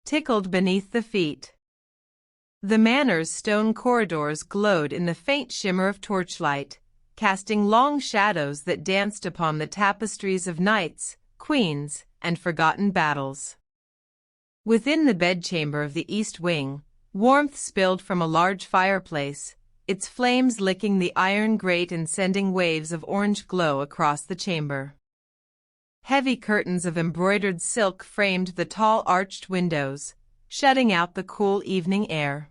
tickled beneath the feet. The manor's stone corridors glowed in the faint shimmer of torchlight, casting long shadows that danced upon the tapestries of knights, queens, and forgotten battles. Within the bedchamber of the east wing, warmth spilled from a large fireplace, its flames licking the iron grate and sending waves of orange glow across the chamber. Heavy curtains of embroidered silk framed the tall arched windows, shutting out the cool evening air.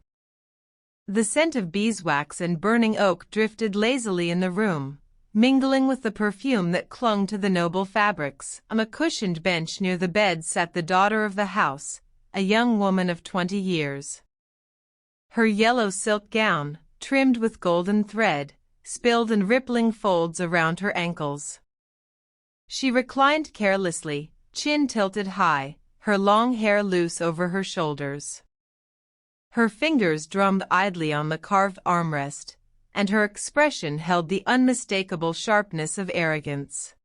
The scent of beeswax and burning oak drifted lazily in the room, mingling with the perfume that clung to the noble fabrics. On a cushioned bench near the bed sat the daughter of the house, a young woman of 20 years. Her yellow silk gown, trimmed with golden thread, spilled in rippling folds around her ankles. She reclined carelessly, chin tilted high, her long hair loose over her shoulders. Her fingers drummed idly on the carved armrest, and her expression held the unmistakable sharpness of arrogance.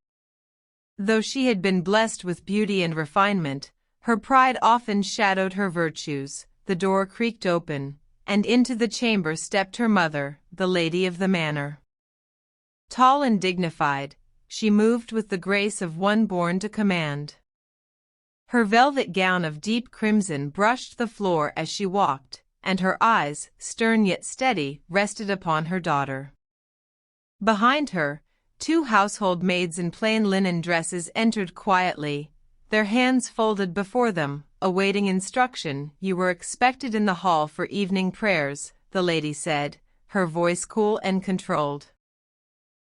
Though she had been blessed with beauty and refinement, her pride often shadowed her virtues. The door creaked open, and into the chamber stepped her mother, the lady of the manor. Tall and dignified, she moved with the grace of one born to command. Her velvet gown of deep crimson brushed the floor as she walked, and her eyes, stern yet steady, rested upon her daughter. Behind her, 2 household maids in plain linen dresses entered quietly, their hands folded before them, awaiting instruction. "You were expected in the hall for evening prayers," the lady said, her voice cool and controlled.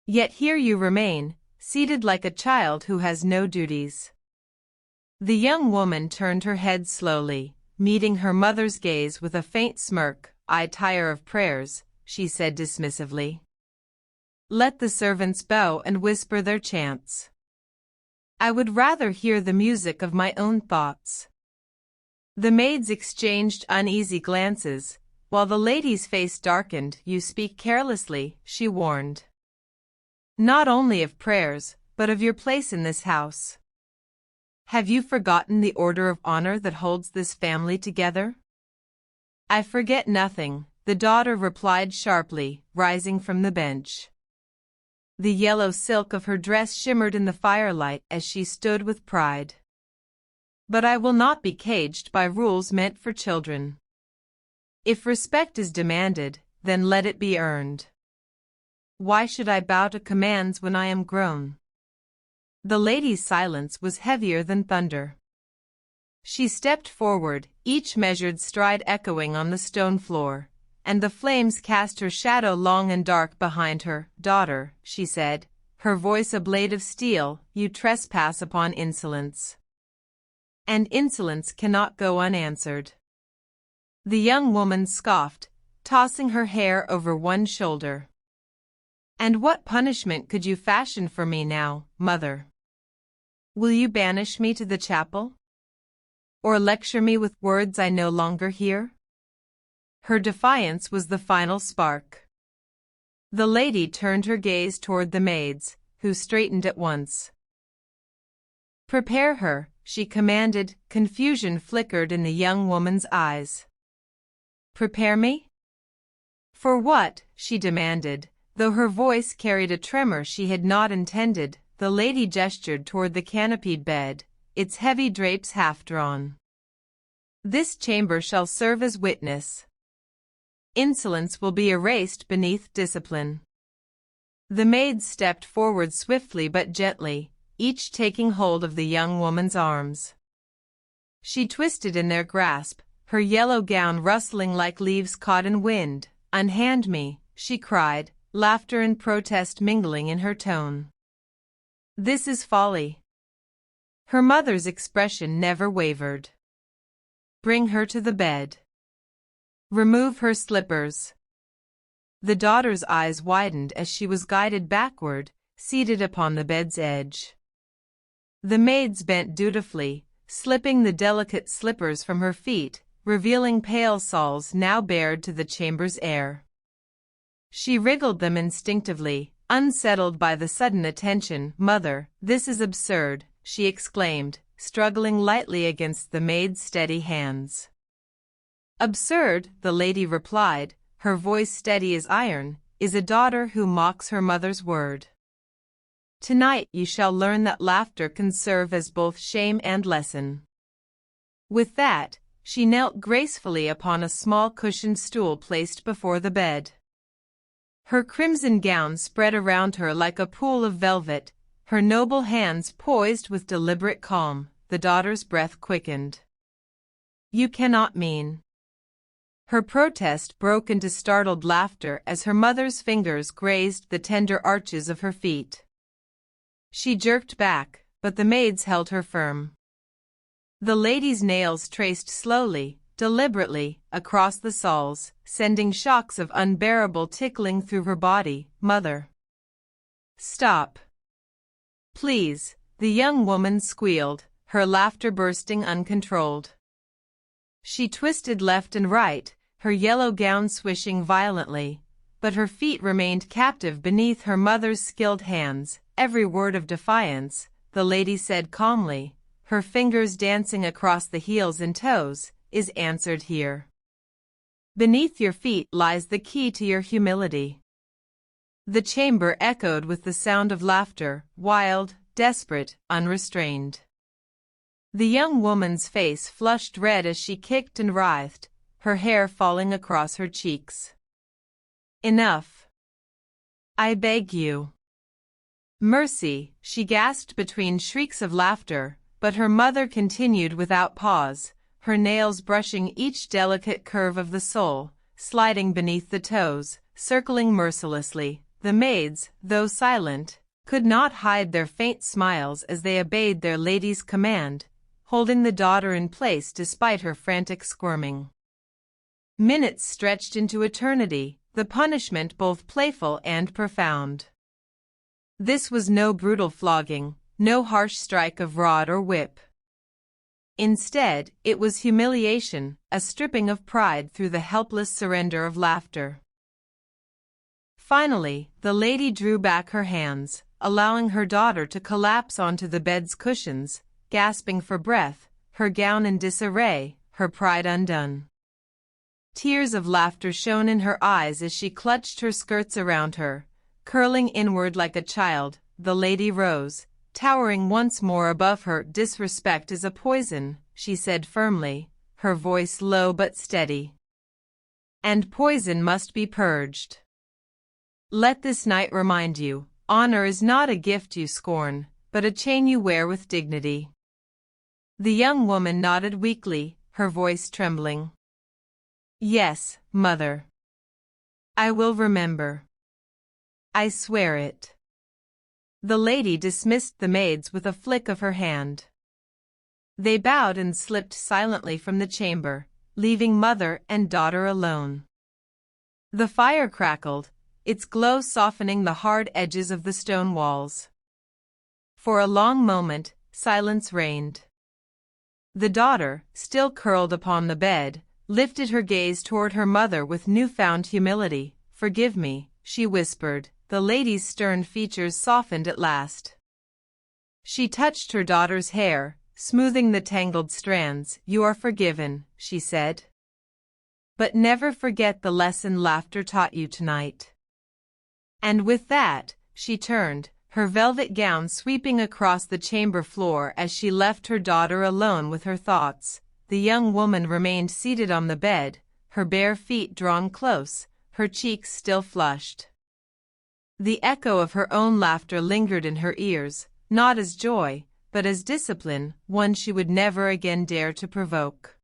"Yet here you remain, seated like a child who has no duties." The young woman turned her head slowly, meeting her mother's gaze with a faint smirk. "I tire of prayers," she said dismissively. "Let the servants bow and whisper their chants. I would rather hear the music of my own thoughts." The maids exchanged uneasy glances, while the lady's face darkened. "You speak carelessly," she warned. "Not only of prayers, but of your place in this house. Have you forgotten the order of honor that holds this family together?" "I forget nothing," the daughter replied sharply, rising from the bench. The yellow silk of her dress shimmered in the firelight as she stood with pride. "But I will not be caged by rules meant for children. If respect is demanded, then let it be earned. Why should I bow to commands when I am grown?" The lady's silence was heavier than thunder. She stepped forward, each measured stride echoing on the stone floor, and the flames cast her shadow long and dark behind her. "Daughter," she said, her voice a blade of steel, "you trespass upon insolence. And insolence cannot go unanswered." The young woman scoffed, tossing her hair over one shoulder. "And what punishment could you fashion for me now, mother? Will you banish me to the chapel? Or lecture me with words I no longer hear?" Her defiance was the final spark. The lady turned her gaze toward the maids, who straightened at once. "Prepare her," she commanded. Confusion flickered in the young woman's eyes. "Prepare me? For what?" she demanded, though her voice carried a tremor she had not intended. The lady gestured toward the canopied bed, its heavy drapes half drawn. "This chamber shall serve as witness. Insolence will be erased beneath discipline." The maids stepped forward swiftly but gently, each taking hold of the young woman's arms. She twisted in their grasp, her yellow gown rustling like leaves caught in wind. "Unhand me," she cried, laughter and protest mingling in her tone. "This is folly." Her mother's expression never wavered. "Bring her to the bed. Remove her slippers." The daughter's eyes widened as she was guided backward, seated upon the bed's edge. The maids bent dutifully, slipping the delicate slippers from her feet, revealing pale soles now bared to the chamber's air. She wriggled them instinctively, unsettled by the sudden attention. "Mother, this is absurd," she exclaimed, struggling lightly against the maid's steady hands. "Absurd," the lady replied, her voice steady as iron, "is a daughter who mocks her mother's word. Tonight you shall learn that laughter can serve as both shame and lesson." With that, she knelt gracefully upon a small cushioned stool placed before the bed. Her crimson gown spread around her like a pool of velvet, her noble hands poised with deliberate calm. The daughter's breath quickened. "You cannot mean—" Her protest broke into startled laughter as her mother's fingers grazed the tender arches of her feet. She jerked back, but the maids held her firm. The lady's nails traced slowly, deliberately, across the soles, sending shocks of unbearable tickling through her body. "Mother, stop. Please," the young woman squealed, her laughter bursting uncontrolled. She twisted left and right, her yellow gown swishing violently, but her feet remained captive beneath her mother's skilled hands. "Every word of defiance," the lady said calmly, her fingers dancing across the heels and toes, "is answered here. Beneath your feet lies the key to your humility." The chamber echoed with the sound of laughter, wild, desperate, unrestrained. The young woman's face flushed red as she kicked and writhed, her hair falling across her cheeks. "Enough. I beg you." "Mercy," she gasped between shrieks of laughter, but her mother continued without pause, her nails brushing each delicate curve of the sole, sliding beneath the toes, circling mercilessly. The maids, though silent, could not hide their faint smiles as they obeyed their lady's command, holding the daughter in place despite her frantic squirming. Minutes stretched into eternity, the punishment both playful and profound. This was no brutal flogging, no harsh strike of rod or whip. Instead, it was humiliation, a stripping of pride through the helpless surrender of laughter. Finally, the lady drew back her hands, allowing her daughter to collapse onto the bed's cushions, gasping for breath, her gown in disarray, her pride undone. Tears of laughter shone in her eyes as she clutched her skirts around her, curling inward like a child. The lady rose, towering once more above her. "Disrespect is a poison," she said firmly, her voice low but steady. "And poison must be purged. Let this night remind you, honor is not a gift you scorn, but a chain you wear with dignity." The young woman nodded weakly, her voice trembling. "Yes, mother. I will remember. I swear it." The lady dismissed the maids with a flick of her hand. They bowed and slipped silently from the chamber, leaving mother and daughter alone. The fire crackled, its glow softening the hard edges of the stone walls. For a long moment, silence reigned. The daughter, still curled upon the bed, lifted her gaze toward her mother with newfound humility. "Forgive me," she whispered. The lady's stern features softened at last. She touched her daughter's hair, smoothing the tangled strands. "You are forgiven," she said. "But never forget the lesson laughter taught you tonight." And with that, she turned, her velvet gown sweeping across the chamber floor as she left her daughter alone with her thoughts. The young woman remained seated on the bed, her bare feet drawn close, her cheeks still flushed. The echo of her own laughter lingered in her ears, not as joy, but as discipline, one she would never again dare to provoke.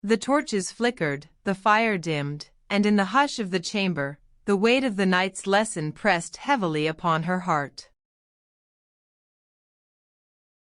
The torches flickered, the fire dimmed, and in the hush of the chamber, the weight of the night's lesson pressed heavily upon her heart.